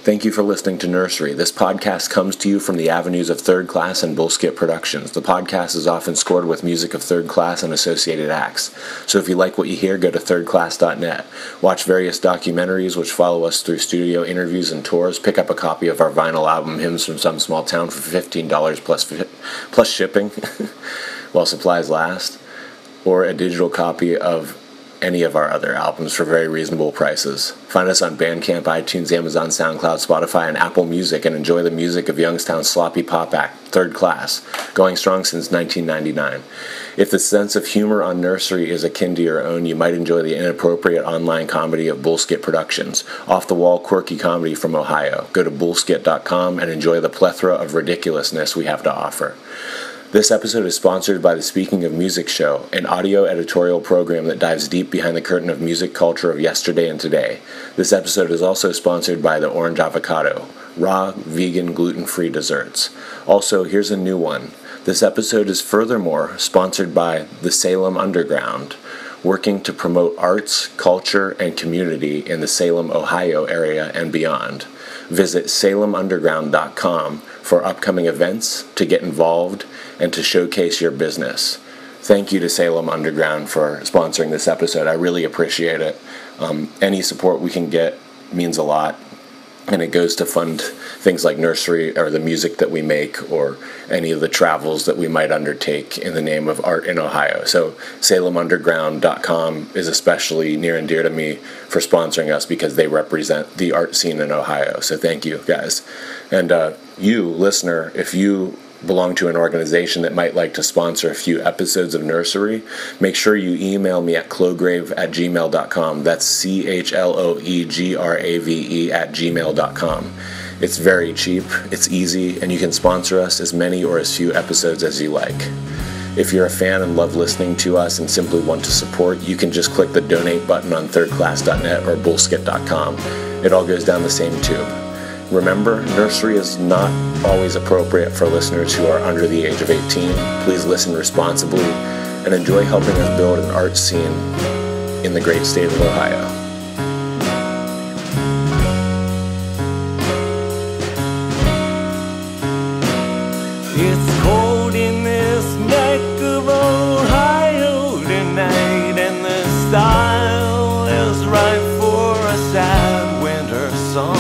Thank you for listening to Nursery. This podcast comes to you from the avenues of Third Class and Bullskit Productions. The podcast is often scored with music of Third Class and associated acts. So if you like what you hear, go to thirdclass.net. Watch various documentaries which follow us through studio interviews and tours. Pick up a copy of our vinyl album, Hymns from Some Small Town, for $15 plus shipping while supplies last. Or a digital copy of any of our other albums for very reasonable prices. Find us on Bandcamp, iTunes, Amazon, SoundCloud, Spotify, and Apple Music, and enjoy the music of Youngstown's sloppy pop act, Third Class, going strong since 1999. If the sense of humor on Nursery is akin to your own, you might enjoy the inappropriate online comedy of Bullskit Productions, off-the-wall quirky comedy from Ohio. Go to bullskit.com and enjoy the plethora of ridiculousness we have to offer. This episode is sponsored by the Speaking of Music Show, an audio editorial program that dives deep behind the curtain of music culture of yesterday and today. This episode is also sponsored by the Orange Avocado, raw, vegan, gluten-free desserts. Also, here's a new one. This episode is furthermore sponsored by the Salem Underground, working to promote arts, culture, and community in the Salem, Ohio area and beyond. Visit salemunderground.com for upcoming events, to get involved, and to showcase your business. Thank you to Salem Underground for sponsoring this episode. I really appreciate it. Any support we can get means a lot, and it goes to fund things like Nursery or the music that we make or any of the travels that we might undertake in the name of art in Ohio. So salemunderground.com is especially near and dear to me for sponsoring us because they represent the art scene in Ohio. So thank you, guys. And you, listener, if you belong to an organization that might like to sponsor a few episodes of Nursery, make sure you email me at cloegrave@gmail.com. That's CHLOEGRAVE@gmail.com. It's very cheap, it's easy, and you can sponsor us as many or as few episodes as you like. If you're a fan and love listening to us and simply want to support, you can just click the donate button on thirdclass.net or bullskit.com. It all goes down the same tube. Remember, Nursery is not always appropriate for listeners who are under the age of 18. Please listen responsibly and enjoy helping us build an art scene in the great state of Ohio. It's cold in this neck of Ohio tonight, and the style is right for a sad winter song.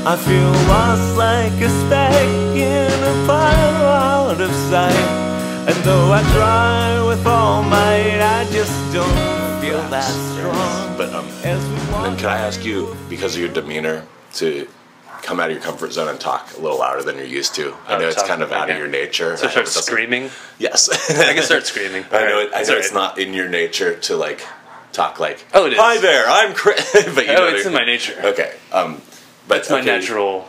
I feel lost like a speck in a pile out of sight, and though I try with all might, I just don't feel that strong. But then can I ask you, because of your demeanor, to come out of your comfort zone and talk a little louder than you're used to? I know it's kind of out of your nature. So start screaming? Yes. I can start screaming. I know it's not in your nature to talk like, oh, it is. Hi there, I'm Chris. But it's in my nature. Okay. But it's my natural.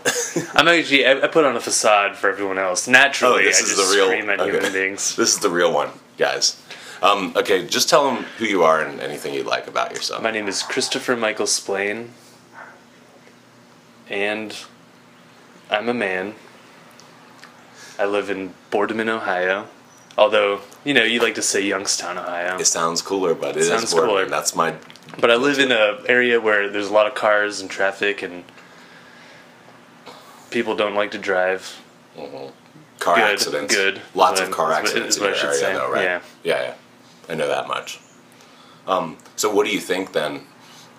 I put on a facade for everyone else. Naturally, this I is just the real, scream at human beings. This is the real one, guys. Okay, just tell them who you are and anything you'd like about yourself. My name is Christopher Michael Splain, and I'm a man. I live in Boardman, Ohio. Although, you like to say Youngstown, Ohio. It sounds cooler, but it sounds is Boardman. cooler. That's my... But I live in an area where there's a lot of cars and traffic, and people don't like to drive. Mm-hmm. Car accidents. Good. Lots of car accidents in your area, say. though, right? Yeah. I know that much. So what do you think, then,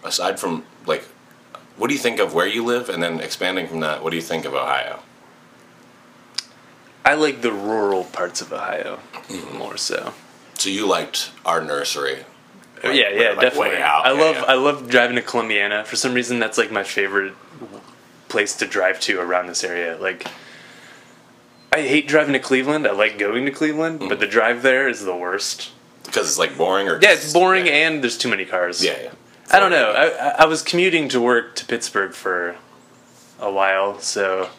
aside from, what do you think of where you live, and then expanding from that, what do you think of Ohio? I like the rural parts of Ohio, more so. So you liked our Nursery? Definitely. Way out. I love driving to Columbiana. For some reason, that's my favorite place to drive to around this area. I hate driving to Cleveland. I like going to Cleveland, but the drive there is the worst. Because it's boring, or it's boring, and there's too many cars. Yeah. I don't know. I was commuting to work to Pittsburgh for a while, so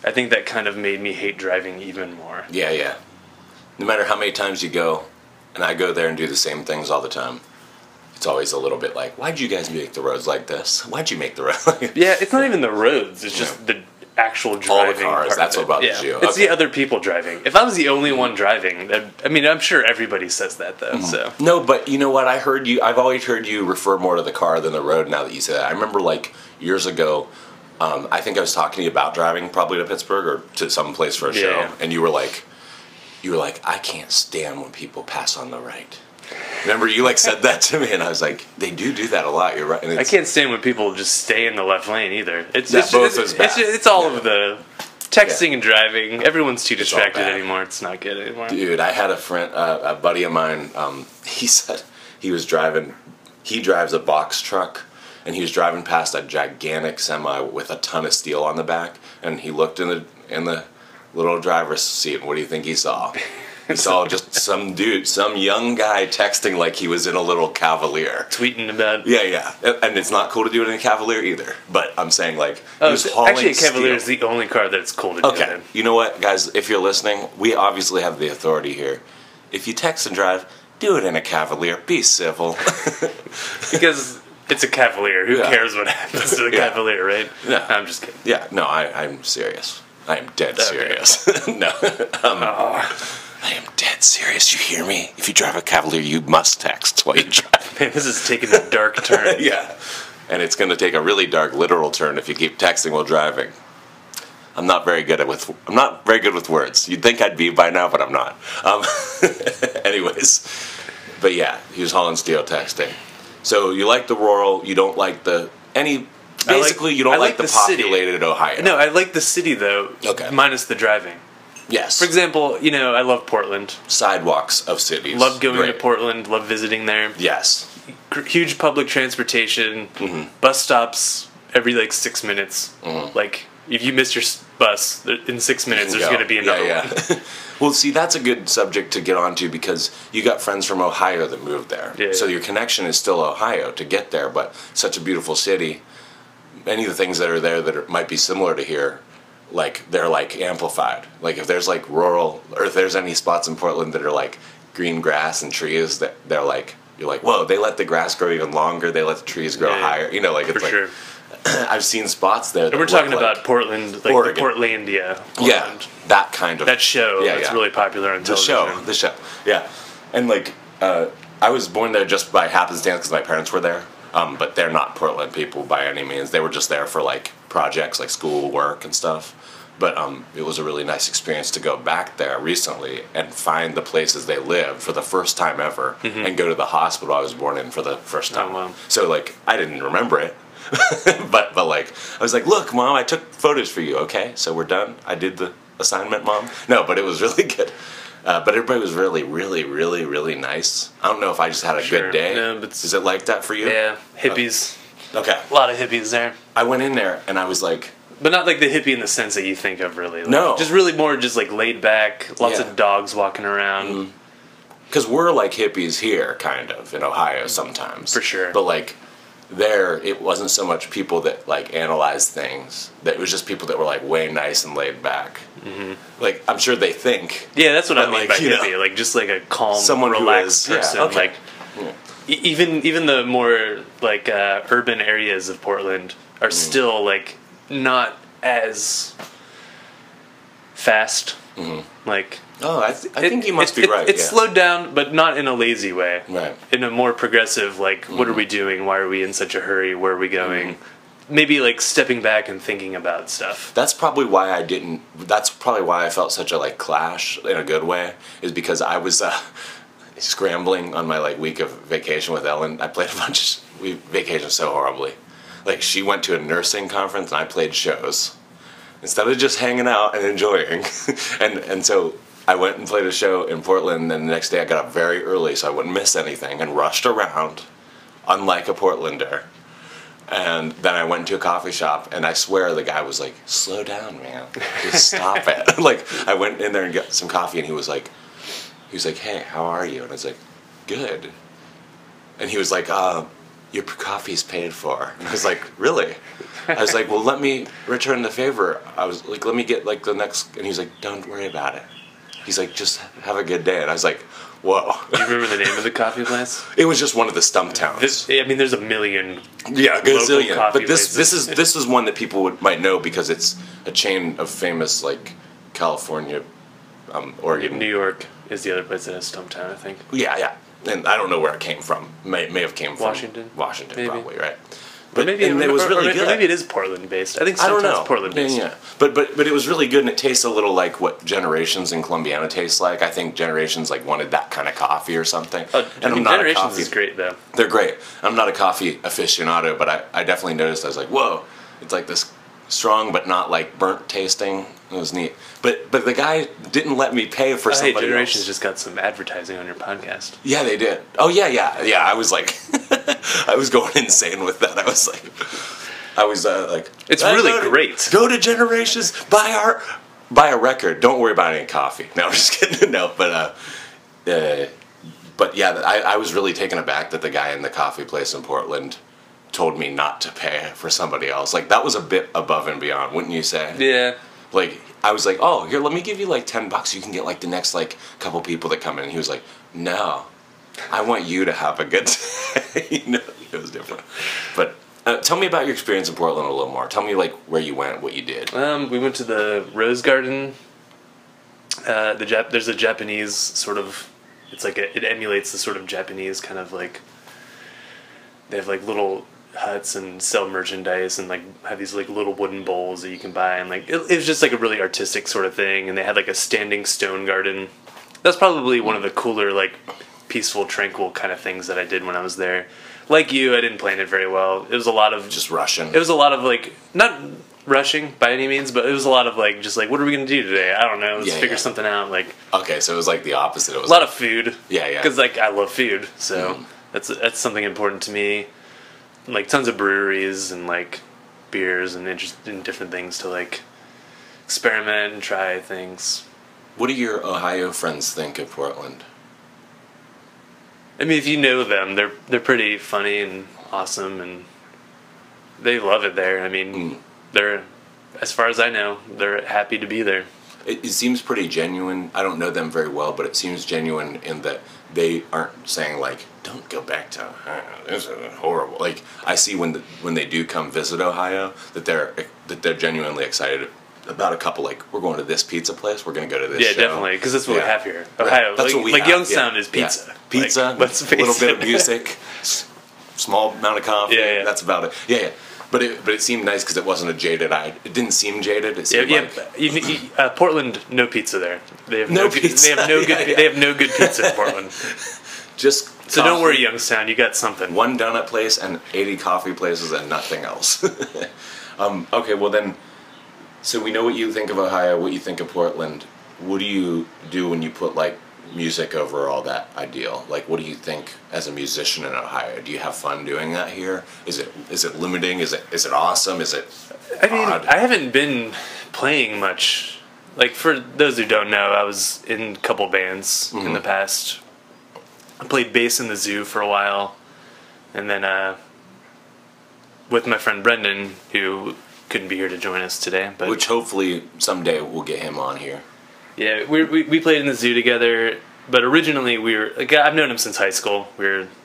I think that kind of made me hate driving even more. Yeah. No matter how many times you go, and I go there and do the same things all the time, it's always a little bit like, why'd you guys make the roads like this? Why'd you make the road? Yeah, it's not even the roads. It's just the actual driving. All the cars. That's what bothers you. It's the other people driving. If I was the only one driving, I'm sure everybody says that though. So no, but you know what? I've always heard you refer more to the car than the road. Now that you say that, I remember years ago, I think I was talking to you about driving probably to Pittsburgh or to some place for a show, Yeah. and you were like, I can't stand when people pass on the right. Remember, you like said that to me, and I was like, they do that a lot. You're right. And I can't stand when people just stay in the left lane either. It's That just, both is bad. it's all of the texting and driving. Everyone's too all distracted bad. anymore. It's not good anymore. Dude, I had a friend, a buddy of mine. He said he was driving. He drives a box truck, and he was driving past a gigantic semi with a ton of steel on the back. And he looked in the little driver's seat. And what do you think he saw? He saw just some dude, some young guy texting like he was in a little Cavalier. Tweeting about. Yeah. And it's not cool to do it in a Cavalier either. But I'm saying, like, he was hauling Actually, a Cavalier steel. is the only car that's cool to do it Okay, in. you know what, guys? If you're listening, we obviously have the authority here. If you text and drive, do it in a Cavalier. Be civil. Because it's a Cavalier. Who Yeah. cares what happens to the Yeah. Cavalier, right? Yeah. I'm just kidding. Yeah, no, I'm serious. I am dead Okay. serious. No, I am dead serious. You hear me? If you drive a Cavalier, you must text while you drive. Man, this is taking a dark turn. Yeah, and it's going to take a really dark literal turn if you keep texting while driving. I'm not very good with words. You'd think I'd be by now, but I'm not. Anyways, but yeah, he was hauling steel texting. So you like the rural, you don't like the basically you don't I like the city. populated Ohio. No, I like the city though. Okay. Minus the driving. Yes. For example, I love Portland. Sidewalks of cities. Love going to Great. Portland. Love visiting there. Yes. Huge public transportation. Mm-hmm. Bus stops every 6 minutes. Like if you miss your bus in 6 minutes, there's going to be another one. Well, see, that's a good subject to get onto because you got friends from Ohio that moved there. Yeah, so yeah. your connection is still Ohio to get there, but such a beautiful city. Any of the things that are there that might be similar to here, they're amplified. Like if there's rural, or if there's any spots in Portland that are green grass and trees, that they're you're like, whoa, they let the grass grow even longer, they let the trees grow Yeah, higher. It's For sure. I've seen spots there that And we're look talking like- about Portland, like Oregon. the Portlandia. Yeah, Portland. that kind of That show Yeah, that's yeah. really popular on the television. show, yeah. And I was born there just by happenstance because my parents were there, but they're not Portland people by any means. They were just there for projects, school work and stuff. But it was a really nice experience to go back there recently and find the places they lived for the first time ever, and go to the hospital I was born in for the first time. Oh, wow. So I didn't remember it. but I was like, look, Mom, I took photos for you. Okay, so we're done. I did the assignment, Mom. No, but it was really good. But everybody was really, really, really, really nice. I don't know if I just had a Sure. good day. No, but Is it like that for you? Yeah, hippies. Okay. A lot of hippies there. I went in there and I was like, But not like the hippie in the sense that you think of, really. No. Just really more just laid back, lots Yeah. of dogs walking around. because we're like hippies here, kind of, in Ohio sometimes. For sure. But there, it wasn't so much people that analyzed things. That it was just people that were way nice and laid back. Mm-hmm. I'm sure they think. Yeah, that's what I But, mean by you know, hippie. Just a calm, someone who relaxed is- yeah, person. okay. Even the more urban areas of Portland are still not as fast. Oh, I think you must be right. It's yeah. slowed down, but not in a lazy way. Right. In a more progressive, what are we doing? Why are we in such a hurry? Where are we going? Maybe stepping back and thinking about stuff. That's probably why I didn't. That's probably why I felt such a clash in a good way. Is because I was scrambling on my week of vacation with Ellen. I played a bunch. We vacationed so horribly. She went to a nursing conference and I played shows instead of just hanging out and enjoying. and so I went and played a show in Portland. And the next day I got up very early so I wouldn't miss anything and rushed around, unlike a Portlander. And then I went to a coffee shop, and I swear the guy was like, "Slow down, man. Just stop it." I went in there and got some coffee, and he was like, "Hey, how are you?" And I was like, "Good." And he was like, "Your coffee's paid for." And I was like, "Really?" I was like, "Well, let me return the favor." I was like, "Let me get the next." And he was like, "Don't worry about it." He's like, "Just have a good day." And I was like, whoa. Do you remember the name of the coffee place? It was just one of the stump towns. There's a million. Yeah, gazillion. coffee But this places. this is one that people might know because it's a chain of famous California, Oregon. New York is the other place that has Stumptown, I think. Yeah. And I don't know where it came from. May have came from Washington? Washington, Maybe. probably, right? But maybe and it was really or good. maybe it is Portland based. I think I don't sometimes know. Portland based. Yeah. But it was really good, and it tastes a little like what Generations in Columbiana tastes like. I think Generations like wanted that kind of coffee or something. I mean, Generations is great though. They're great. I'm not a coffee aficionado, but I definitely noticed. I was like, whoa, it's like this strong but not like burnt tasting. It was neat. But the guy didn't let me pay for Hey, somebody Generations else. just got some advertising on your podcast. Yeah, they did. Oh yeah. I was like, I was going insane with that. I was like, It's really great. Go to Generations, buy a record. Don't worry about any coffee. No, I'm just kidding. No, but yeah, I was really taken aback that the guy in the coffee place in Portland told me not to pay for somebody else. Like, that was a bit above and beyond, wouldn't you say? Yeah. Like, I was like, oh, here, let me give you like $10. You can get like the next like couple people that come in. And he was like, no, I want you to have a good day. It was different. But tell me about your experience in Portland a little more. Tell me like where you went, what you did. We went to the Rose Garden. There's a Japanese sort of. It's like it emulates the sort of Japanese kind of like. They have like little huts and sell merchandise and like have these like little wooden bowls that you can buy, and like it was just like a really artistic sort of thing. And they had like a standing stone garden. That's probably one of the cooler like peaceful, tranquil kind of things that I did when I was there. Like you, I didn't plan it very well. It was a lot of Just rushing. It was a lot of like not rushing by any means, but it was a lot of like just like what are we gonna do today? I don't know. Let's figure something out. Like Okay, so it was like the opposite. It was a lot of food. Yeah. Because like I love food, so that's something important to me. Like tons of breweries and like beers and interest in different things to like experiment and try things. What do your Ohio friends think of Portland? I mean, if you know them, they're pretty funny and awesome, and they love it there. I mean, they're, as far as I know, they're happy to be there. It seems pretty genuine. I don't know them very well, but it seems genuine in that they aren't saying like, "Don't go back to Ohio. This is horrible." Like I see when they do come visit Ohio that they're genuinely excited about a couple. Like we're going to this pizza place. We're going to go to this. Yeah, show. definitely, because that's what we have here. Right. Ohio, That's like, what we like have. Youngstown is pizza. Yeah. Pizza. Like, let's a face little bit of it. music. Small amount of coffee. Yeah. That's about it. Yeah. But it seemed nice because it wasn't a jaded eye. It didn't seem jaded. It seemed like Portland, no pizza there. They have No pizza. They have no good. Yeah. They have no good pizza in Portland. just So don't coffee, worry, Youngstown. You got something. one donut place and 80 coffee places and nothing else. Okay, well then, so we know what you think of Ohio, what you think of Portland. What do you do when you put like music over all that ideal? Like, what do you think as a musician in Ohio? Do you have fun doing that here? Is it limiting? Is it awesome? Is it I mean, odd? I haven't been playing much. Like, for those who don't know, I was in a couple bands in the past. I played bass in the zoo for a while, and then with my friend Brendan, who couldn't be here to join us today. But Which hopefully someday we'll get him on here. yeah, we played in the zoo together. But originally, I've known him since high school.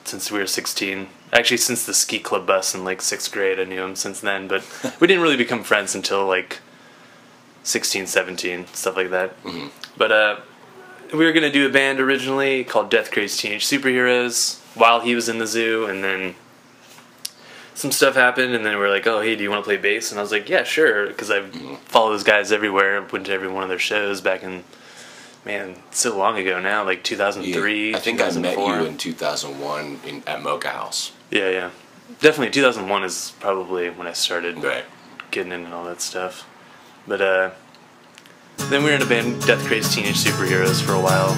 Since we were 16. Actually, since the ski club bus in like 6th grade, I knew him since then. But we didn't really become friends until like 16, 17, stuff like that. Mm-hmm. But we were going to do a band originally called Death Crazed Teenage Superheroes while he was in the zoo, and then some stuff happened, and then we were like, oh, hey, do you want to play bass? And I was like, yeah, sure, because I follow those guys everywhere. I went to every one of their shows back in, man, so long ago now, like 2003, I think I met 2004. you in 2001 at Mocha House. Yeah. Definitely 2001 is probably when I started Right. getting into all that stuff. But then we were in a band, Death Crazed Teenage Superheroes, for a while.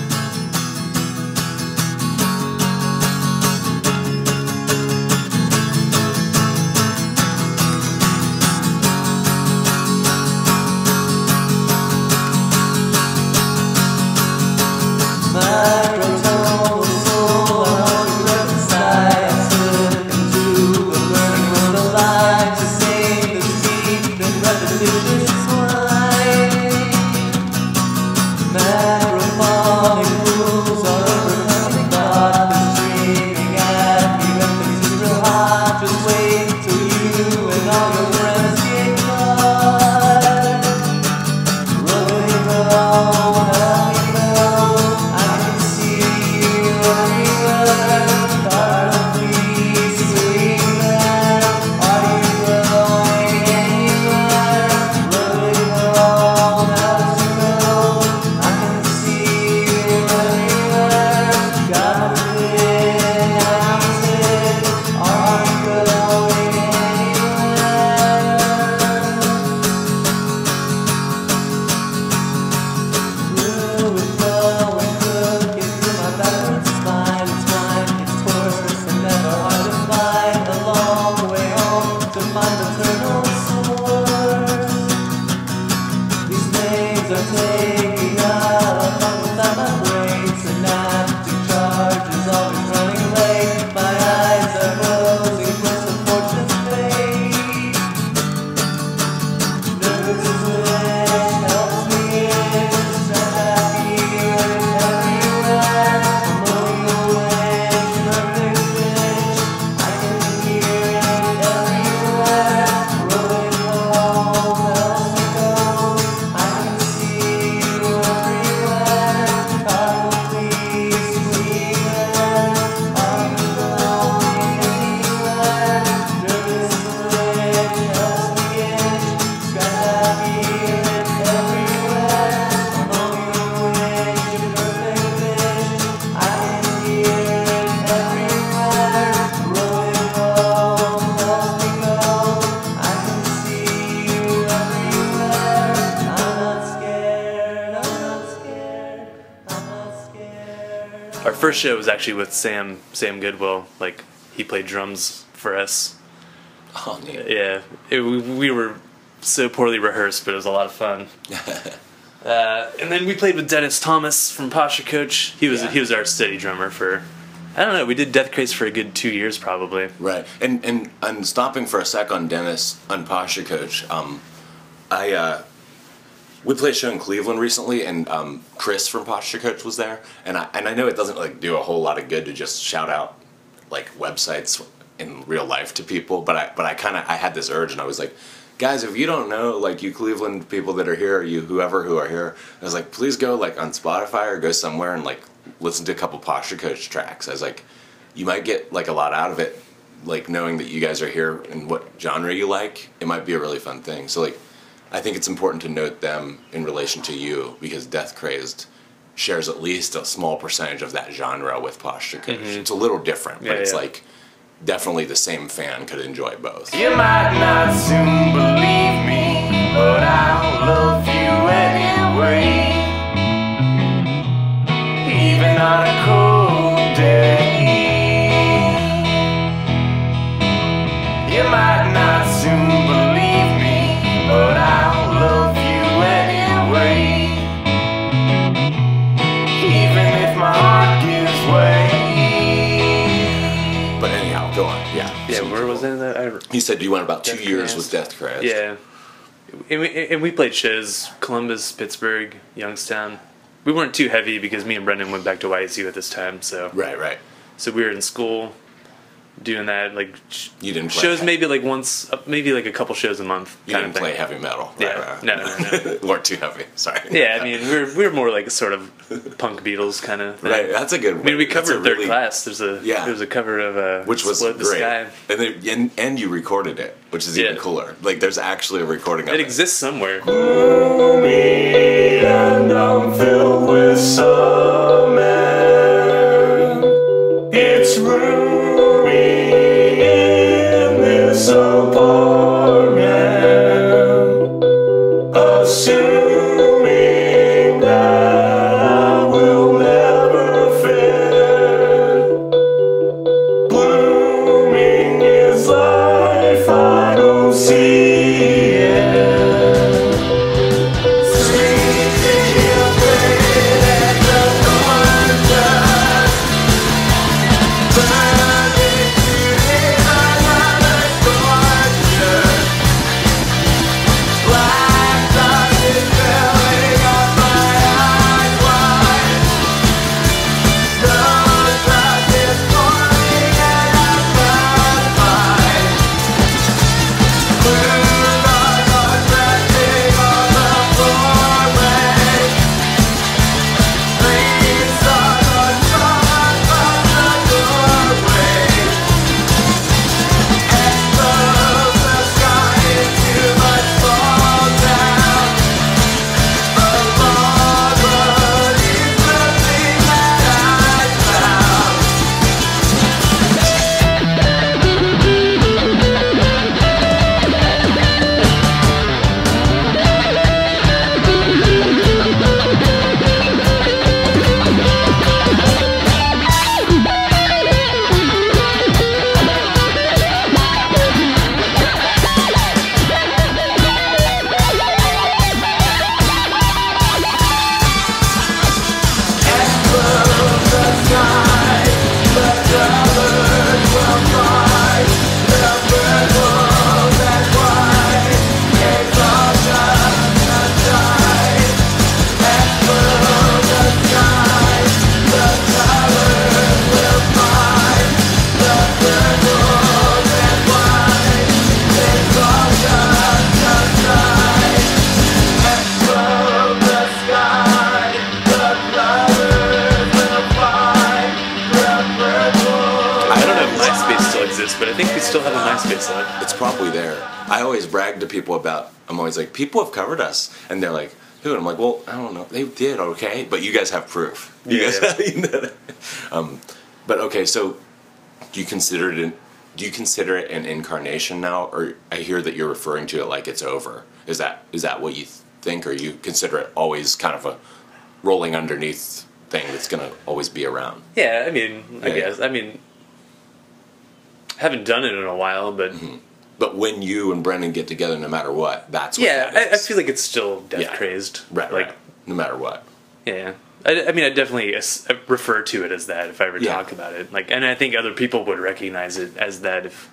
Our first show was actually with Sam Goodwill. Like, he played drums for us. Oh, neat. Yeah, we were so poorly rehearsed, but it was a lot of fun. And then we played with Dennis Thomas from Posture Coach. He was our steady drummer for, I don't know, we did Death Craze for a good 2 years probably. Right. And stopping for a sec on Dennis on Posture Coach, we played a show in Cleveland recently, and Chris from Posture Coach was there, and I know it doesn't like do a whole lot of good to just shout out like websites in real life to people, but I had this urge, and I was like, guys, if you don't know, like, you Cleveland people that are here, or you whoever who are here, I was like, please go like on Spotify or go somewhere and like listen to a couple Posture Coach tracks. I was like, you might get like a lot out of it, like knowing that you guys are here and what genre you like. It might be a really fun thing. So like, I think it's important to note them in relation to you, because Death Crazed shares at least a small percentage of that genre with Posture Coach. Mm-hmm. It's a little different, but it's like definitely the same fan could enjoy both. You might not soon believe me, but I'll love you anyway. Even on a cold day. You might not soon believe me, but I'll love you anyway. Even if my heart gives way. But anyhow, go on. Yeah. Yeah, where was it? He said you went about 2 Death years Crazed. with Death Crazed. Yeah. And we played shows, Columbus, Pittsburgh, Youngstown. We weren't too heavy because me and Brendan went back to YSU at this time, so Right. so we were in school doing that, like You didn't play shows maybe like once, maybe like a couple shows a month. You kind didn't of play thing. heavy metal. Yeah. Right. No. Weren't too heavy. Sorry. Yeah, I mean we were more like a sort of punk Beatles kind of thing. Right. That's a good. I mean, we that's covered a Third really- Class. There was a cover of which was Split the great. Sky. And then, and you recorded it, which is even Yeah. cooler. Like, there's actually a recording of It it. exists somewhere. Gloomy and I'm filled with cement. It's roomy in this apartment, assuming that I will never fit. Blooming is life, I don't see it. Sleeping in bed at the still have a MySpace though. It's probably there. I always brag to people about, I'm always like, people have covered us. And they're like, who? And I'm like, well, I don't know. They did, okay. But you guys have proof. You guys have, you know. But okay, so do you consider it an incarnation now? Or I hear that you're referring to it like it's over. Is that what you think? Or you consider it always kind of a rolling underneath thing that's going to always be around? Yeah, I mean, I guess. I mean, haven't done it in a while, but... But when you and Brendan get together, no matter what, that's what yeah, that is. I feel like it's still death-crazed. Right, like, right. No matter what. Yeah. I mean, I definitely refer to it as that if I ever talk about it. Like, and I think other people would recognize it as that if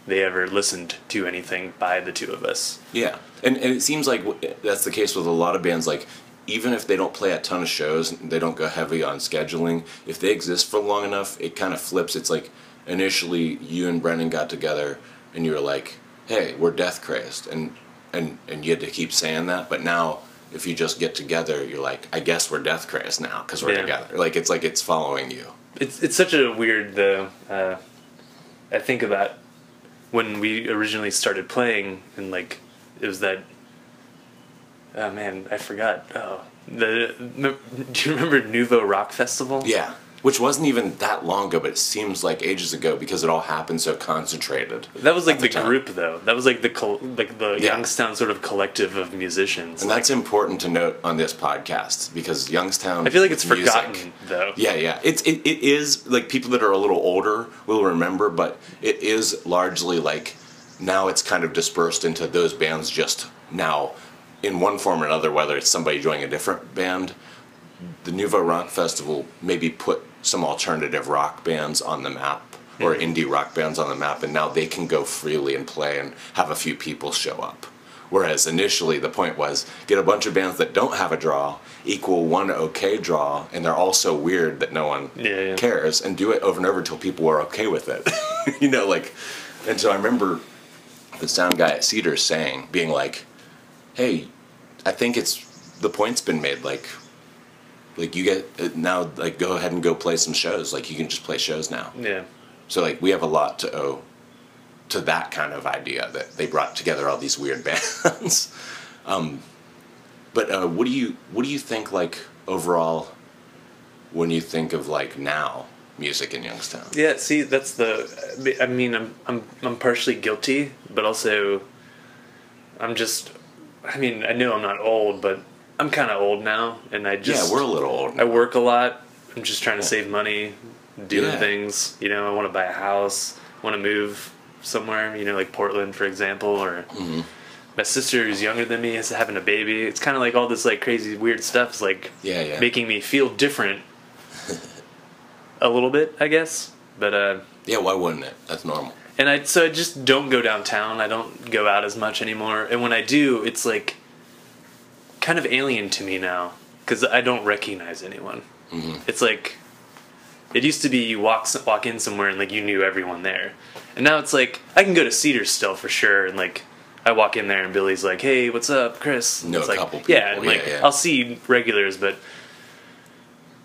they ever listened to anything by the two of us. Yeah. And it seems like that's the case with a lot of bands. Like, even if they don't play a ton of shows, they don't go heavy on scheduling, if they exist for long enough, it kind of flips. It's like initially you and Brendan got together and you were like, hey, we're death crazed. And you had to keep saying that. But now, if you just get together, you're like, I guess we're death crazed now because we're together. Like it's following you. It's such a weird, though. I think about when we originally started playing and like it was that. Oh man, I forgot. Oh, do you remember Nouveau Rock Festival? Yeah, which wasn't even that long ago, but it seems like ages ago because it all happened so concentrated. That was like the group, though. That was like the Youngstown sort of collective of musicians. And that's important to note on this podcast because Youngstown. I feel like it's forgotten, though. Yeah, yeah. It is like people that are a little older will remember, but it is largely like now it's kind of dispersed into those bands just now in one form or another, whether it's somebody joining a different band. The Nouveau Rock Festival maybe put some alternative rock bands on the map or indie rock bands on the map, and now they can go freely and play and have a few people show up. Whereas initially the point was get a bunch of bands that don't have a draw equal one okay draw, and they're all so weird that no one cares, and do it over and over until people were okay with it. You know, like, and so I remember the sound guy at Cedars being like, hey, I think the point's been made, like you get now, like go ahead and go play some shows, like you can just play shows now. Yeah. So like we have a lot to owe to that kind of idea that they brought together all these weird bands. But what do you think, like overall, when you think of like now music in Youngstown? Yeah, see, that's I mean, I'm partially guilty, but also I mean, I know I'm not old, but I'm kind of old now, and we're a little old now. I work a lot. I'm just trying to save money, doing things. You know, I want to buy a house, want to move somewhere. You know, like Portland, for example, or my sister who's younger than me is having a baby. It's kind of like all this like crazy weird stuff is like making me feel different a little bit, I guess. But yeah, why wouldn't it? That's normal. And so I just don't go downtown. I don't go out as much anymore. And when I do, it's like kind of alien to me now because I don't recognize anyone. It's like it used to be you walk in somewhere and like you knew everyone there, and now it's like I can go to Cedars still for sure, and like I walk in there and Billy's like, "Hey, what's up, Chris?" Know it's a like, couple people. Yeah, and like I'll see regulars, but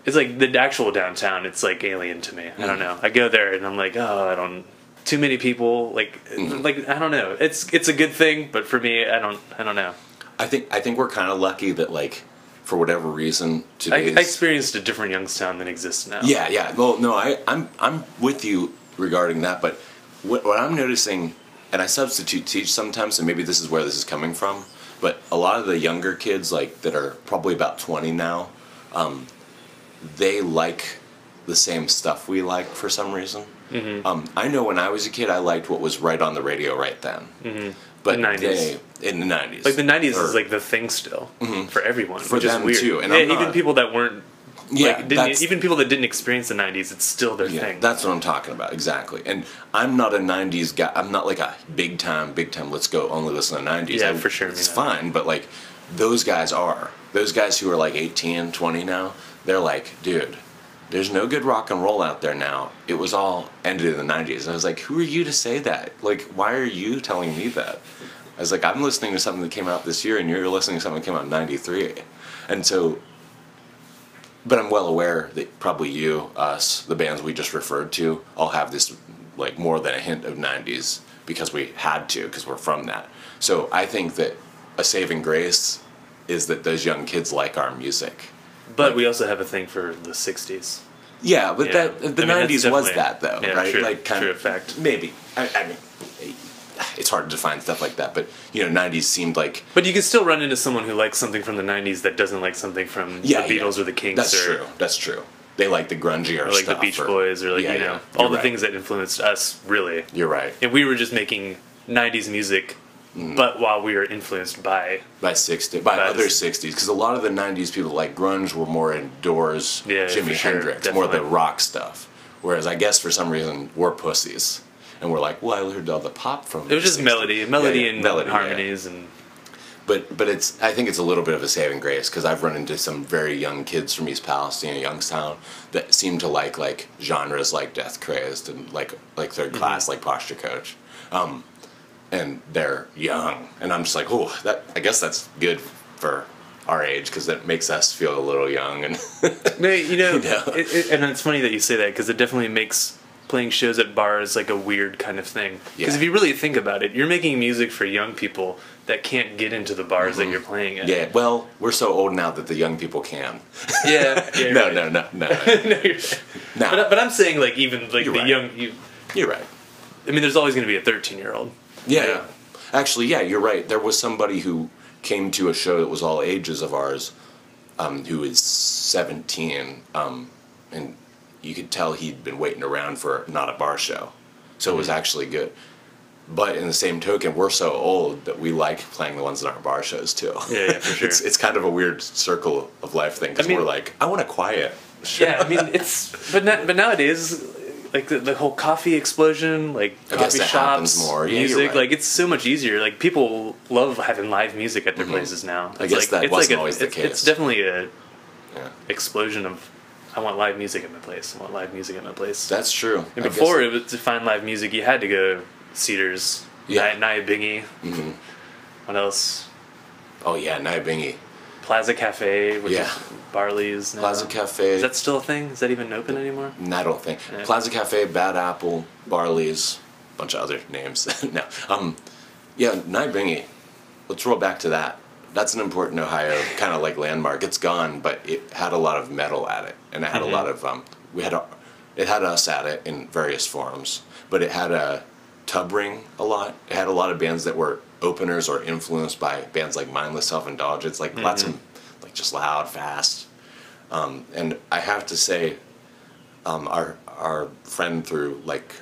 it's like the actual downtown. It's like alien to me. I don't know. I go there and I'm like, oh, too many people. Like I don't know. It's a good thing, but for me, I don't know. I think we're kind of lucky that like for whatever reason I experienced a different Youngstown than exists now. Yeah. Well, no, I'm with you regarding that, but what I'm noticing, and I substitute teach sometimes, and maybe this is where this is coming from, but a lot of the younger kids like that are probably about 20 now, they like the same stuff we like for some reason. I know when I was a kid, I liked what was right on the radio right then. But the 90s. In the 90s. Like the 90s is like the thing still for everyone. For which them is weird. too. And even people that weren't. Yeah, even people that didn't experience the 90s, it's still their thing. That's what I'm talking about, exactly. And I'm not a 90s guy. I'm not like a big time, let's go only listen to 90s. Yeah, for sure. It's fine, but like those guys are. Those guys who are like 18, 20 now, they're like, dude, there's no good rock and roll out there now. It was all ended in the 90s. And I was like, who are you to say that? Like, why are you telling me that? I was like, I'm listening to something that came out this year, and you're listening to something that came out in 93. And so, but I'm well aware that probably you, us, the bands we just referred to, all have this like more than a hint of 90s because we had to, because we're from that. So I think that a saving grace is that those young kids like our music. But we also have a thing for the 60s. Yeah, but Yeah. the I mean, 90s was that, though, yeah, right? True, like true fact. Maybe. I mean, it's hard to define stuff like that, but, 90s seemed like... But you can still run into someone who likes something from the 90s that doesn't like something from the Beatles or the Kinks. That's true. They like the grungier or like stuff. the Beach Boys or like, all the things that influenced us, really. You're right. And we were just making 90s music, but while we were influenced by other 60s, because a lot of the 90s people like grunge were more indoors, Jimi Hendrix, definitely. more the rock stuff. Whereas I guess for some reason we're pussies. And we're like, well, I heard all the pop from it was just 60s. melody and harmonies and... But I think it's a little bit of a saving grace because I've run into some very young kids from East Palestine, Youngstown, that seem to like genres like Death Crazed and like Third Class, like Posture Coach, and they're young, and I'm just like, oh, I guess that's good for our age because it makes us feel a little young and and it's funny that you say that because it definitely makes playing shows at bars like a weird kind of thing because if you really think about it, you're making music for young people that can't get into the bars that you're playing at. Yeah, well, we're so old now that the young people can. Yeah. No. No, you're right. No. But I'm saying like even like You're the right. young. You're right. I mean, there's always going to be a 13-year-old. Yeah. Actually, yeah, you're right. There was somebody who came to a show that was all ages of ours, who is 17, and you could tell he'd been waiting around for not a bar show, so it was actually good. But in the same token, we're so old that we like playing the ones that aren't bar shows too. Yeah, for sure. It's kind of a weird circle of life thing because we're like, I want a quiet show. Yeah, I mean but nowadays, like the whole coffee explosion, like I guess coffee that shops, happens more. Yeah, music, you're right. like it's so much easier. Like people love having live music at their places now. I guess that wasn't always the case. It's definitely a explosion of. I want live music at my place. I want live music at my place. That's true. And before, it was to find live music, you had to go Cedars, Naya Bingy. Mm-hmm. What else? Oh yeah, Nyabingi. Plaza Cafe, which is Barley's now. Plaza Cafe. Is that still a thing? Is that even open anymore? I don't think. Yeah. Plaza Cafe, Bad Apple, Barley's, a bunch of other names. No. Nyabingi. Let's roll back to that. That's an important Ohio kind of like landmark. It's gone, but it had a lot of metal at it, and it had a lot of it had us at it in various forms, but it had a tub ring a lot. It had a lot of bands that were openers or influenced by bands like Mindless Self-Indulgence, like lots of like just loud, fast. And I have to say, our friend through like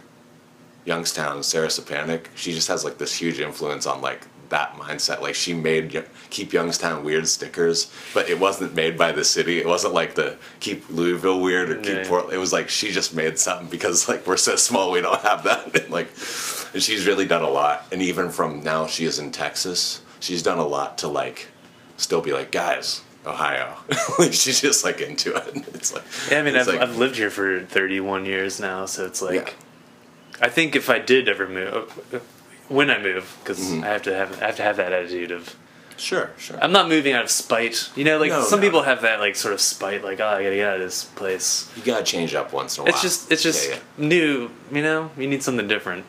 Youngstown, Sarah Sapanic, she just has like this huge influence on like that mindset. Like she made Keep Youngstown Weird stickers, but it wasn't made by the city. It wasn't like the Keep Louisville Weird or Keep Portland. It was like she just made something because like we're so small we don't have that. And she's really done a lot. And even from now she is in Texas, she's done a lot to like still be like, guys, Ohio. Like she's just like into it. It's like I've lived here for 31 years now, so it's like I think if I did ever move, when I move, because I have to have that attitude of sure. I'm not moving out of spite. Some people have that like sort of spite, like I gotta get out of this place. You gotta change up once in a while. It's just new. You need something different.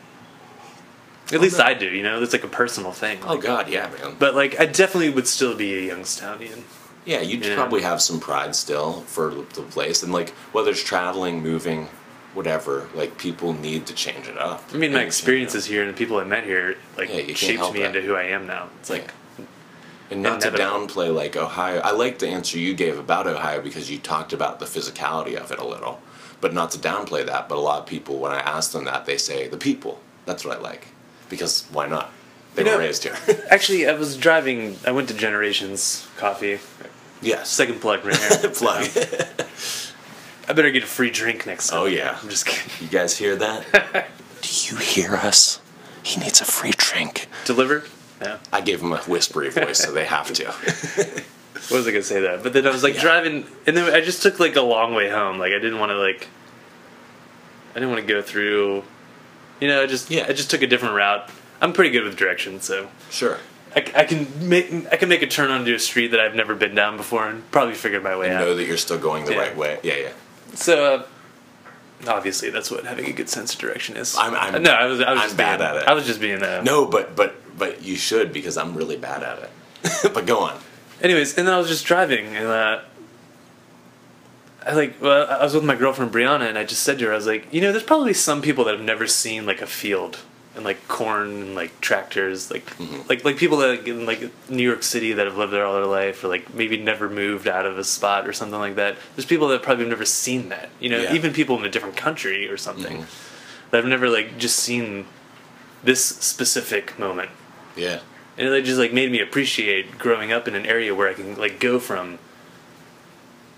At least I do. It's like a personal thing. Oh God, yeah, man. But like, I definitely would still be a Youngstownian. Yeah, you'd probably have some pride still for the place, and like whether it's traveling, moving, whatever, like people need to change it up. I mean, my experiences here and the people I met here like shaped me into who I am now. It's like, and not to downplay like Ohio. I like the answer you gave about Ohio because you talked about the physicality of it a little, but not to downplay that. But a lot of people, when I ask them that, they say the people. That's what I like because why not? They were raised here. Actually, I went to Generations Coffee. Yes. Second plug right here. Plug. I better get a free drink next time. Oh, yeah. I'm just kidding. You guys hear that? Do you hear us? He needs a free drink. Delivered? Yeah. I gave him a whispery voice, so they have to. What was I going to say that? But then I was like driving, and then I just took like a long way home. Like I didn't want to go through, I just took a different route. I'm pretty good with directions, so. Sure. I can make a turn onto a street that I've never been down before and probably figure my way out. Know that you're still going the right way. Yeah. So Obviously, that's what having a good sense of direction is. I'm no, I was I'm just bad being, at it. I was just being No, but you should, because I'm really bad at it. But go on. Anyways, and then I was just driving, and I was with my girlfriend Brianna, and I just said to her, I was like, you know, there's probably some people that have never seen like a field and like corn and like tractors, like like people that in like New York City that have lived there all their life, or like maybe never moved out of a spot or something like that. There's people that probably have never seen that, you know, Yeah. even people in a different country or something that have never like just seen this specific moment. Yeah. And it just like made me appreciate growing up in an area where I can like go from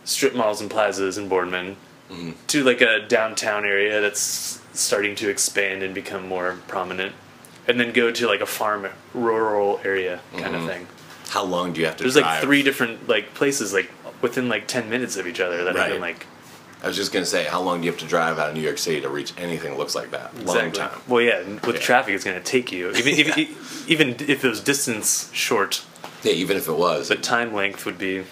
strip malls and plazas in Boardman to like a downtown area that's starting to expand and become more prominent, and then go to like a farm, rural area kind of thing. How long do you have to There's drive? like 3 different like places like within like 10 minutes of each other that Right. have been like I was just gonna say, how long do you have to drive out of New York City to reach anything that looks like that? Long time. Well, yeah, and with Yeah. traffic, it's going to take you even if it was distance short, Yeah, even if it was. the time length would be.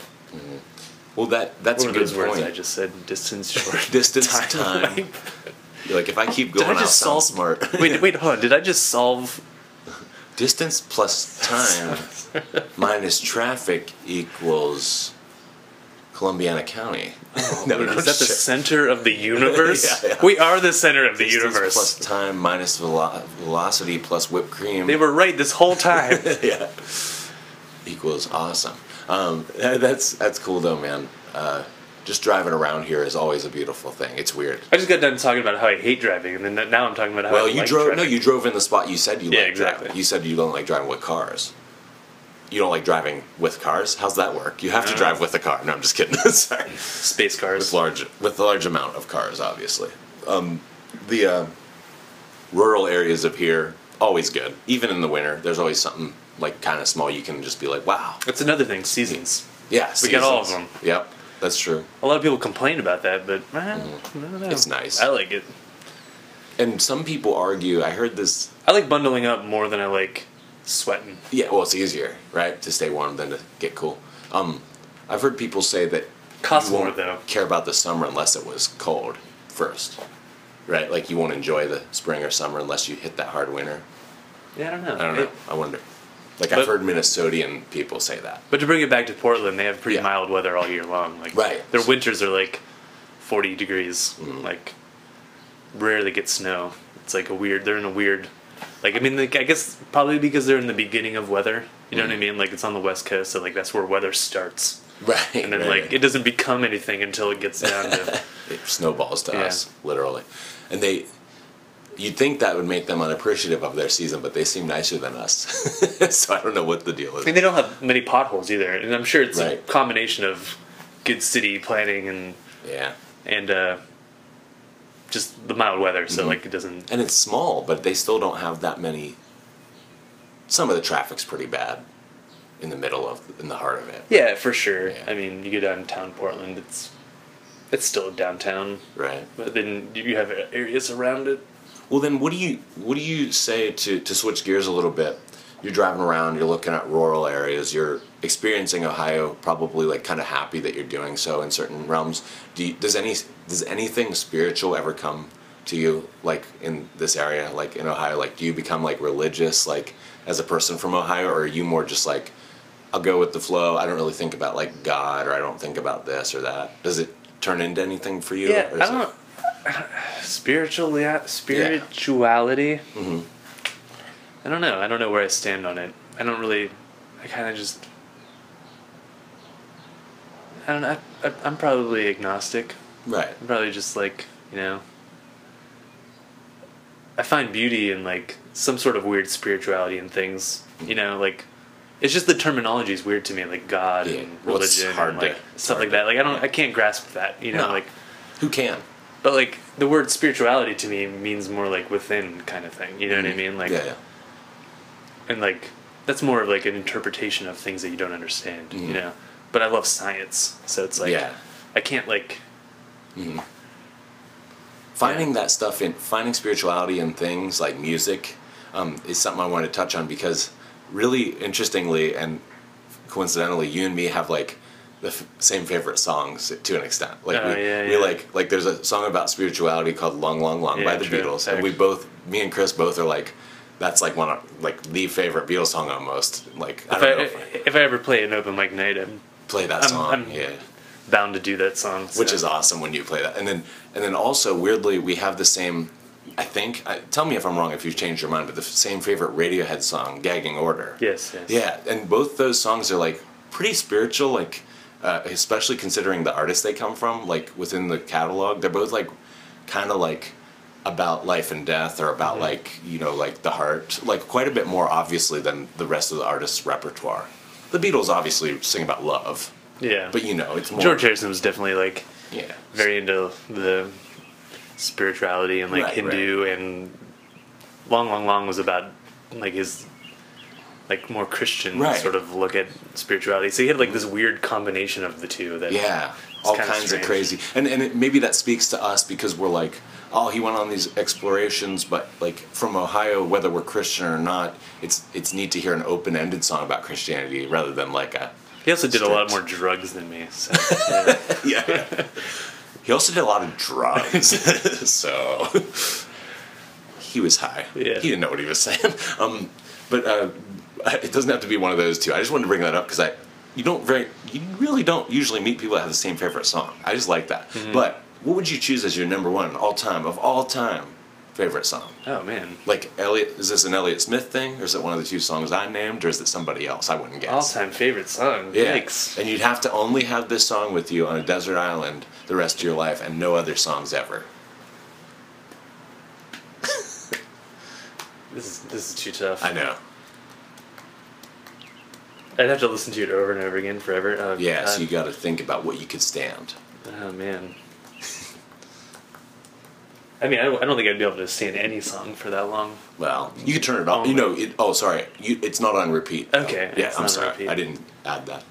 Well, that's What a were good those words point. I just said? Distance short. Distance, time. length. You're like, if I keep Did going, I I'll just sound solve? smart. wait, hold on. Did I just solve? Distance plus time minus traffic equals Columbiana County. No, Is that the shit. center of the universe? Yeah. We are the center of the Distance universe. plus time minus velocity plus whipped cream. They were right this whole time. Yeah. Equals awesome. That's cool though, man. Just driving around here is always a beautiful thing. It's weird. I just got done talking about how I hate driving, and then now I'm talking about how Well, I you like drove. driving. No, you drove in the spot you said you Yeah, like exactly. driving. You said you don't like driving with cars. You don't like driving with cars? How's that work? You have to No. drive with a car. No, I'm just kidding. Sorry. Space cars. With large amount of cars, obviously. The rural areas of here, always good. Even in the winter, there's always something like kind of small. You can just be like, wow. That's another thing. Seasons. Yeah, We got all of seasons. them. Yep, that's true. A lot of people complain about that, but I don't know. It's nice. I like it. And some people argue. I heard this. I like bundling up more than I like sweating. Yeah, well, it's easier, right, to stay warm than to get cool. I've heard people say that Costs you more won't though. care about the summer unless it was cold first, right? Like you won't enjoy the spring or summer unless you hit that hard winter. Yeah, I don't know. I don't know. I wonder. Like I've heard Minnesotian people say that. But to bring it back to Portland, they have pretty Yeah. mild weather all year long. Like Right. their winters are like 40 degrees. Mm. Like rarely get snow. It's like they're in a weird. Like I mean, like, I guess probably because they're in the beginning of weather. You know what I mean? Like it's on the West Coast, so like that's where weather starts. Right. And then right. like it doesn't become anything until it gets down to. It snowballs to Yeah. us, literally. And you'd think that would make them unappreciative of their season, but they seem nicer than us. So I don't know what the deal is. And they don't have many potholes either. And I'm sure it's a Right. combination of good city planning and Yeah. just the mild weather. So Mhm. like it doesn't. And it's small, but they still don't have that many. Some of the traffic's pretty bad in the heart of it. Yeah, for sure. Yeah. I mean, you go downtown Portland, it's still downtown, Right. but then you have areas around it. Well, then what do you say to switch gears a little bit? You're driving around, you're looking at rural areas, you're experiencing Ohio, probably like kind of happy that you're doing so in certain realms. Does anything spiritual ever come to you, like in this area, like in Ohio? Like, do you become like religious, like as a person from Ohio, or are you more just like, I'll go with the flow, I don't really think about like God, or I don't think about this or that? Does it turn into anything for you? Yeah, or is I don't. Spirituality. Mm-hmm. I don't know. I don't know where I stand on it. I don't really. I kind of just. I don't know. I'm probably agnostic. Right. I'm probably just like, you know. I find beauty in like some sort of weird spirituality in things. You know, like it's just the terminology is weird to me, like God Yeah. and Well, it's religion hard and like to- it's stuff hard like that. Like I can't grasp that. You know, No. like. Who can? But like the word spirituality to me means more like within kind of thing. You know what I mean? Like Yeah. and like that's more of like an interpretation of things that you don't understand. Mhm. You know. But I love science, so it's like Yeah. I can't like. Finding spirituality in things like music is something I want to touch on, because really interestingly and coincidentally, you and me have like same favorite songs to an extent. Like Oh, we yeah. like there's a song about spirituality called "Long, Long, Long" by Yeah, the true. Beatles, and me and Chris both are like, that's like one of like the favorite Beatles song almost. Like I don't know if If I ever play an open mic night, I'm play that song. I'm- Yeah. bound to do that song. Which so. is awesome when you play that. And then also weirdly we have the same. I think. Tell me if I'm wrong if you've changed your mind, but the same favorite Radiohead song, "Gagging Order." Yes. Yeah, and both those songs are like pretty spiritual, like especially considering the artists they come from, like within the catalog. They're both like kind of like about life and death, or about like like the heart, like quite a bit more obviously than the rest of the artists' repertoire. The Beatles obviously sing about love. Yeah. But it's more George Harrison was definitely like yeah. very into the spirituality and like Right, Hindu, and Long Long Long was about like his like more Christian Right. sort of look at spirituality. So he had like this weird combination of the two that Yeah, it's all kinda kinds strange. of crazy, and maybe that speaks to us because we're like, oh, he went on these explorations, but like from Ohio, whether we're Christian or not, it's neat to hear an open-ended song about Christianity rather than like a. He also did a lot strict- more drugs than me. So, yeah. Yeah. He also did a lot of drugs, so he was high. Yeah. He didn't know what he was saying. But it doesn't have to be one of those two. I just wanted to bring that up because you really don't usually meet people that have the same favorite song. I just like that. Mm-hmm. But what would you choose as your number one of all time favorite song? Oh man, Like is this an Elliott Smith thing, or is it one of the two songs I named, or is it somebody else? I wouldn't guess. all-time favorite song. Yeah. Yikes. And you'd have to only have this song with you on a desert island the rest of your life and no other songs ever. This is too tough. I know. I'd have to listen to it over and over again forever. Oh, Yeah, God. so you got to think about what you could stand. Oh man. I mean, I don't think I'd be able to stand any song for that long. Well, you could turn it off. It's not on repeat. though. Okay, Yeah, it's I'm not on sorry. repeat. I didn't add that.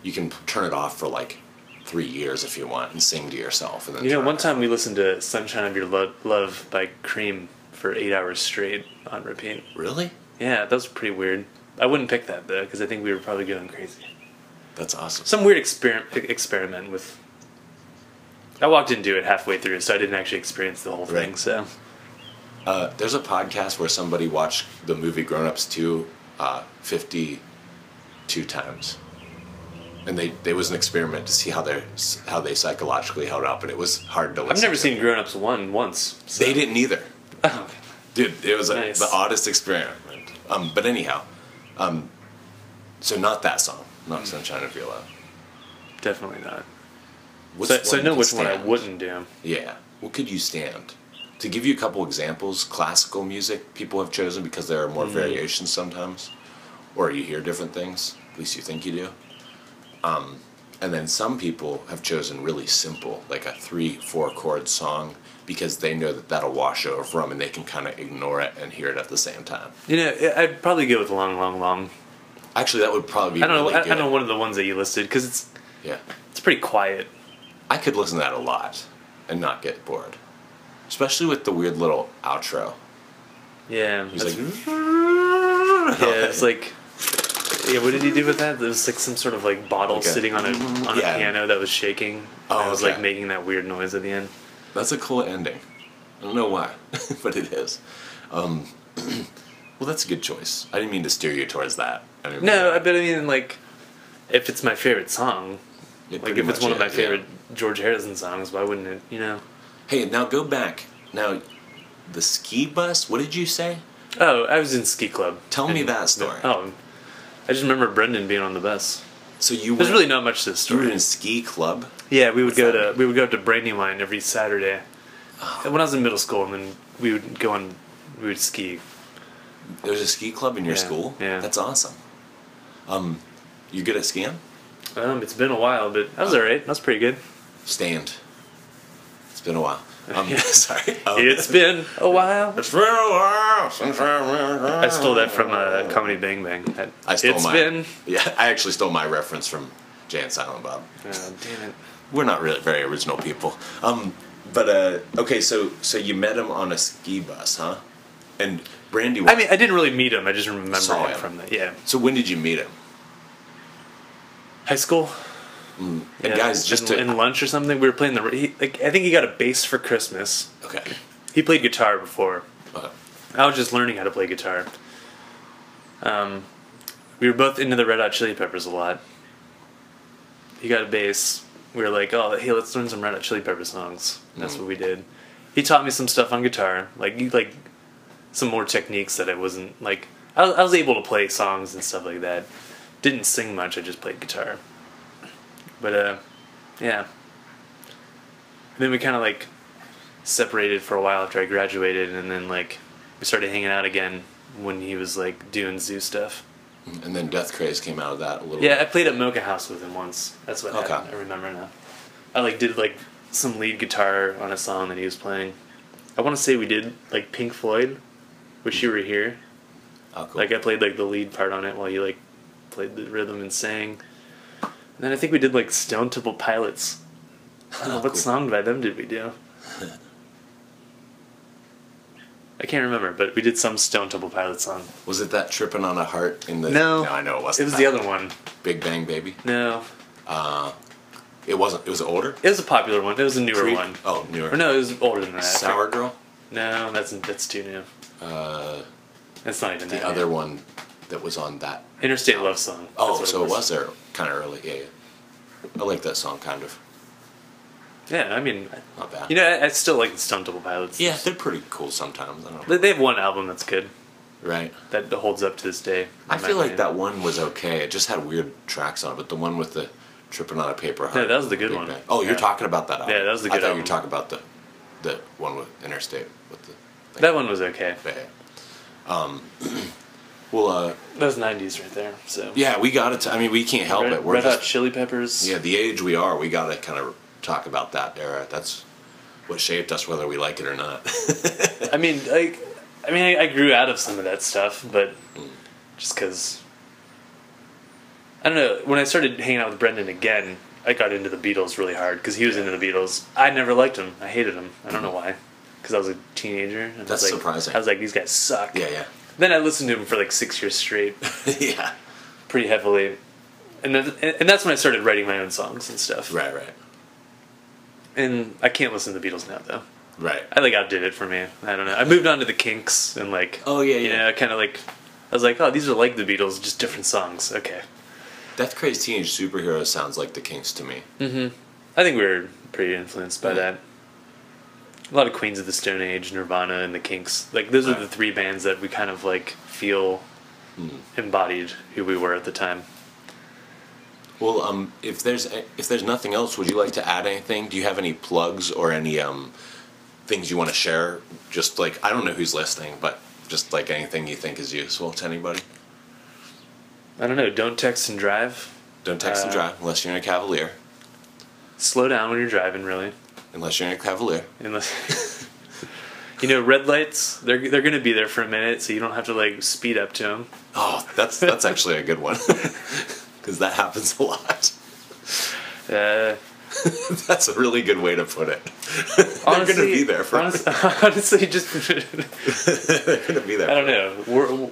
You can turn it off for like 3 years if you want and sing to yourself. And then turn One it time we listened to "Sunshine of Your Love" by Cream for 8 hours straight on repeat. off. Really? Yeah, that was pretty weird. I wouldn't pick that though, because I think we were probably going crazy. That's awesome. Some weird experiment with. I walked into it halfway through, so I didn't actually experience the whole thing. Right. So There's a podcast where somebody watched the movie Grown Ups 2 52 times. And it was an experiment to see how they psychologically held up, and it was hard to listen I've never to. seen Grown Ups 1 once. So. They didn't either. Oh, Dude, it was Nice. the oddest experiment. But anyhow, so not that song, not Sunshine of Your Love. definitely not. What's So I one know you which could one I stand? wouldn't do. Yeah. What could you stand? To give you a couple examples, classical music people have chosen because there are more variations sometimes, or you hear different things. At least you think you do. And then some people have chosen really simple, like a 3-4 chord song, because they know that that'll wash over them and they can kind of ignore it and hear it at the same time. I'd probably go with Long, Long, Long. Actually, that would probably be I don't know. really I good. don't know one of the ones that you listed because Yeah. it's pretty quiet. I could listen to that a lot and not get bored. Especially with the weird little outro. Yeah, He's that's- like, yeah. It's like, yeah. What did he do with that? There was like some sort of like bottle Like a- sitting on a Yeah. piano that was shaking. Oh, and it was okay. like making that weird noise at the end. that's a cool ending. I don't know why, but it is. Well, that's a good choice. I didn't mean to steer you towards that. No, but I mean, like, if it's my favorite song, It like pretty if it's much one of my is, yeah. favorite George Harrison songs, why wouldn't it? Hey, now go back. Now, the ski bus, what did you say? Oh, I was in ski club. Tell me that story. Oh, I just remember Brendan being on the bus. So you There's went, really not much to this you were story. in ski club? Yeah, we would go that to Brandywine every Saturday. And when I was in middle school, and then we would ski. There's a ski club in your Yeah, school? yeah. That's awesome. You good at skiing? It's been a while, but that was alright. That was pretty good. Stand. It's been a while. Yeah. Sorry. It's been a while. It's been a while since I stole that from Comedy Bang Bang. I stole It's mine. been. Yeah, I actually stole my reference from Jay and Silent Bob. Oh, damn it. We're not really very original people. Okay, so you met him on a ski bus, huh? And Brandy. I mean, I didn't really meet him. I just remember Saw him him. from that. Yeah, So when did you meet him? high school. And guys, just in lunch or something, we were playing I think he got a bass for Christmas. Okay. He played guitar before. Okay. I was just learning how to play guitar. We were both into the Red Hot Chili Peppers a lot. He got a bass. We were like, oh, hey, let's learn some Red Hot Chili Pepper songs. And that's what we did. He taught me some stuff on guitar, like some more techniques that I wasn't like. I was able to play songs and stuff like that. Didn't sing much. I just played guitar. But yeah. And then we kind of like separated for a while after I graduated, and then like we started hanging out again when he was like doing zoo stuff. And then Death Craze came out of that a little Yeah, I bit. played at Mocha House with him once. That's what happened. I remember now. I like did like some lead guitar on a song that he was playing. I want to say we did like Pink Floyd. Wish You Were Here. Oh, cool. Like I played like the lead part on it while you like played the rhythm and sang. And then I think we did like Stone Temple Pilots. I don't know, what Cool. song by them did we do? I can't remember, but we did some Stone Temple Pilots song. Was it that Trippin' on a Heart in the... No. I know it It wasn't. was that. the other one. Big Bang Baby? No. It wasn't. It was older? It was a popular one. It was a newer Creep? one. Oh, newer. Or no, it was older than that. Sour Girl? No, that's too new. That's not even The that other new. one that was on that. Interstate Love Song. Oh, That's what so it was there kind of early. Yeah. I like that song, kind of. Yeah, I mean, Not bad. you know, I still like the Stone Temple Pilots. Yeah, they're pretty cool sometimes. I don't know. They have one album that's good. Right. That holds up to this day. I in my feel like opinion. that one was okay. It just had weird tracks on it, but the one with the Tripping on a Paper Heart. No, that was the good Big one. Bang. Oh, you're Yeah. talking about that album. Yeah, that was the I good thought album. you were talking about the one with Interstate. With the thing. That one was okay. Yeah. Well, That was 90s right there. So yeah, we got it. I mean, we can't help it. We're Red Hot just, Chili Peppers. yeah, the age we are, we got to kind of talk about that era. That's what shaped us, whether we like it or not. I mean, I grew out of some of that stuff, but just because I don't know. When I started hanging out with Brendan again, I got into the Beatles really hard because he was into the Beatles. I never liked him. I hated him. I don't know why. Because I was a teenager. And That's I was like, surprising. I was like, these guys suck. Yeah. Then I listened to him for like 6 years straight, Yeah. pretty heavily, and that's when I started writing my own songs and stuff. Right. And I can't listen to the Beatles now though. Right. I like outdid it for me. I don't know. I moved on to the Kinks and like. Oh, yeah, You yeah. know, I kind of like. I was like, oh, these are like the Beatles, just different songs. Okay. Death Craze Teenage Superheroes sounds like the Kinks to me. I think we were pretty influenced by that. A lot of Queens of the Stone Age, Nirvana, and the Kinks. Like those are the three bands that we kind of like feel embodied who we were at the time. Well, if there's nothing else, would you like to add anything? Do you have any plugs or any things you want to share? Just like, I don't know who's listening, but just like anything you think is useful to anybody. I don't know. Don't text and drive. Don't text and drive unless you're in a Cavalier. Slow down when you're driving, really. Unless you're in a Cavalier. Unless you know, red lights, they're going to be there for a minute, so you don't have to like speed up to them. Oh, that's actually a good one. Because that happens a lot. That's a really good way to put it. They're going to be there for honestly, just They're going to be there. I don't know.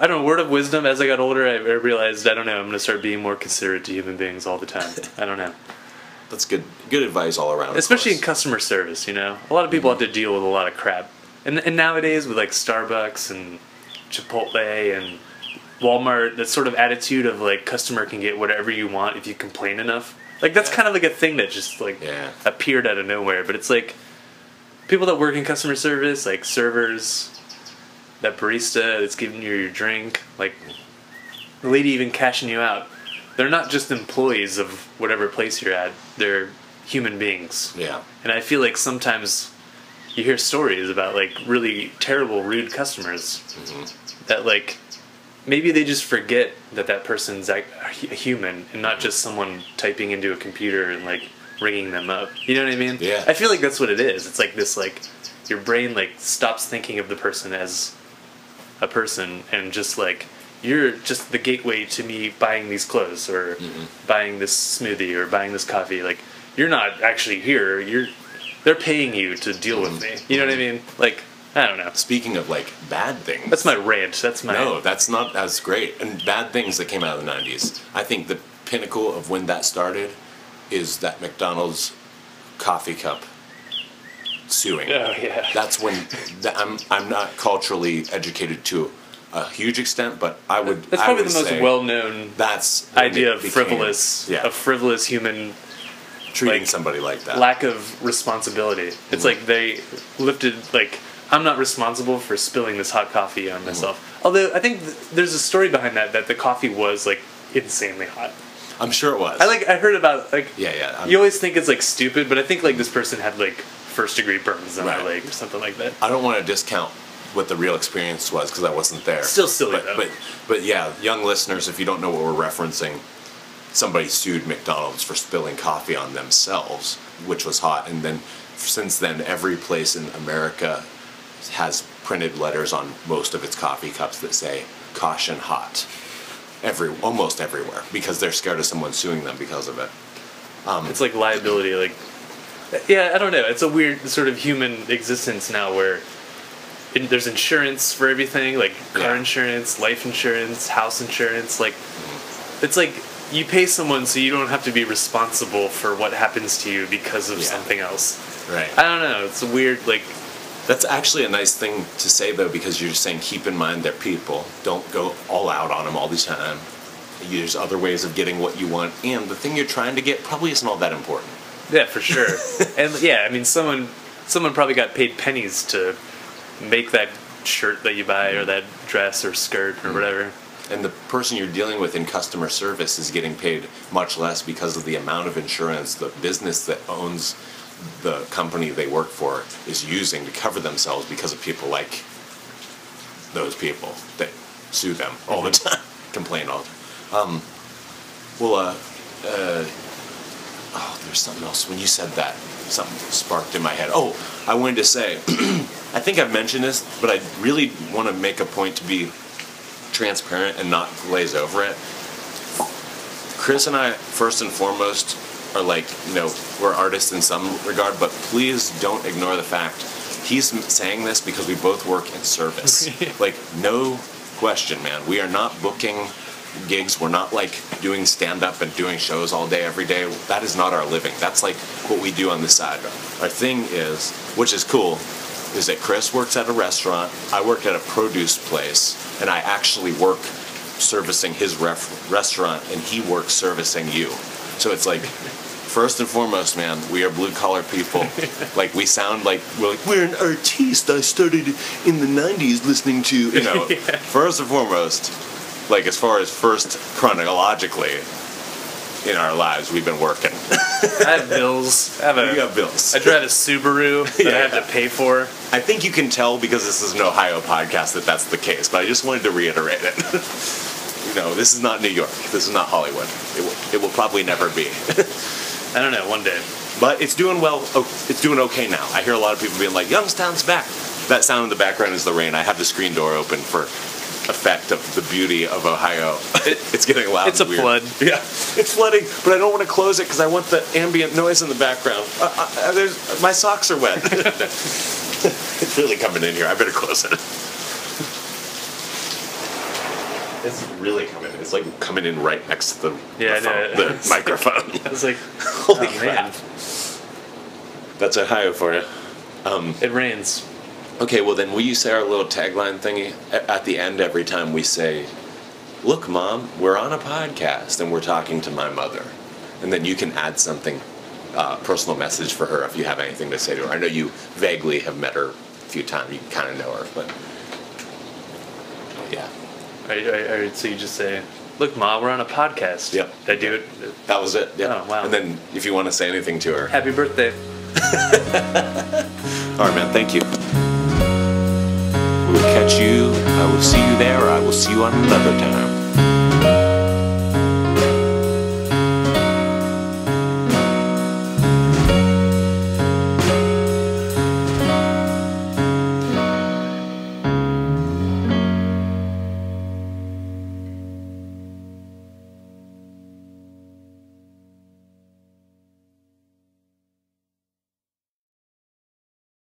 I don't know. Word of wisdom. As I got older, I realized I don't know. I'm going to start being more considerate to human beings all the time. I don't know. That's good advice all around. Especially in of course. customer service, you know, a lot of people have to deal with a lot of crap, and nowadays with like Starbucks and Chipotle and Walmart, that sort of attitude of like customer can get whatever you want if you complain enough. Like that's kind of like a thing that just like appeared out of nowhere. But it's like people that work in customer service, like servers, that barista that's giving you your drink, like the lady even cashing you out. They're not just employees of whatever place you're at. They're human beings. Yeah. And I feel like sometimes you hear stories about like really terrible, rude customers that like maybe they just forget that person's like a human and not just someone typing into a computer and like ringing them up. You know what I mean? Yeah. I feel like that's what it is. It's like this like your brain like stops thinking of the person as a person and just like you're just the gateway to me buying these clothes or buying this smoothie or buying this coffee. Like you're not actually here. They're paying you to deal with me. You know what I mean? Like I don't know. Speaking of like bad things. That's my rant. That's my No, that's great. And bad things that came out of the 90s. I think that pinnacle of when that started is that McDonald's coffee cup suing. Oh yeah. That's when I'm not culturally educated to a huge extent, but I would. That's I probably would the most say well-known that's when idea it of became- frivolous, Yeah, a frivolous human treating like, somebody like that. lack of responsibility. It's like they lifted like I'm not responsible for spilling this hot coffee on myself. Although I think there's a story behind that the coffee was like insanely hot. I'm sure it was. I heard about like Yeah. you always think it's like stupid, but I think like this person had like first-degree burns on their leg or something like that. I don't want to discount what the real experience was because I wasn't there. Still silly though. But yeah, young listeners, if you don't know what we're referencing, somebody sued McDonald's for spilling coffee on themselves, which was hot, and then since then every place in America has printed letters on most of its coffee cups that say "Caution Hot." Almost everywhere, because they're scared of someone suing them because of it. It's like liability, like yeah, I don't know. It's a weird sort of human existence now where there's insurance for everything, like car insurance, life insurance, house insurance. Like it's like you pay someone so you don't have to be responsible for what happens to you because of something else. Right. I don't know. It's a weird like. That's actually a nice thing to say, though, because you're just saying keep in mind they're people. Don't go all out on them all the time. There's other ways of getting what you want, and the thing you're trying to get probably isn't all that important. Yeah, for sure. And yeah, I mean, someone probably got paid pennies to make that shirt that you buy or that dress or skirt or whatever. And the person you're dealing with in customer service is getting paid much less because of the amount of insurance the business that owns the company they work for is using to cover themselves because of people like those people that sue them all the time, complain all the time. There's something else. When you said that, something sparked in my head. Oh, I wanted to say, I think I've mentioned this, but I really want to make a point to be transparent and not glaze over it. Chris and I, first and foremost, are like, we're artists in some regard, but please don't ignore the fact he's saying this because we both work in service. Like, no question, man. We are not booking gigs. We're not like doing stand-up and doing shows all day, every day. That is not our living. That's like what we do on the side. Our thing is, which is cool, is that Chris works at a restaurant, I work at a produce place, and I actually work servicing his restaurant, and he works servicing you. So it's like, first and foremost, man, we are blue-collar people. Like, we sound like, we're an artiste. I started in the 90s listening to, First and foremost, like, as far as first chronologically in our lives, we've been working. I have bills. You got bills. I drive a Subaru that I have to pay for. I think you can tell because this is an Ohio podcast that that's the case, but I just wanted to reiterate it. This is not New York. This is not Hollywood. It will probably never be. I don't know, one day. But it's doing well. Oh, it's doing okay now. I hear a lot of people being like, Youngstown's back. That sound in the background is the rain. I have the screen door open for effect of the beauty of Ohio. It's getting loud. It's a weird. flood. Yeah, it's flooding, but I don't want to close it because I want the ambient noise in the background. My socks are wet. It's really coming in here. I better close it. It's really coming in. It's like coming in right next to the microphone. I was like, holy crap. Man. That's Ohio for you. It rains. Okay, well then will you say our little tagline thingy at the end every time we say, look, Mom, we're on a podcast and we're talking to my mother. And then you can add something, personal message for her if you have anything to say to her. I know you vaguely have met her a few times. You kind of know her, but yeah. So you just say, look, Ma, we're on a podcast. Yep. Did I do it? That was it. Yeah. Oh, wow. And then if you want to say anything to her. Happy birthday. All right, man. Thank you. We'll catch you. I will see you there, or I will see you on another time.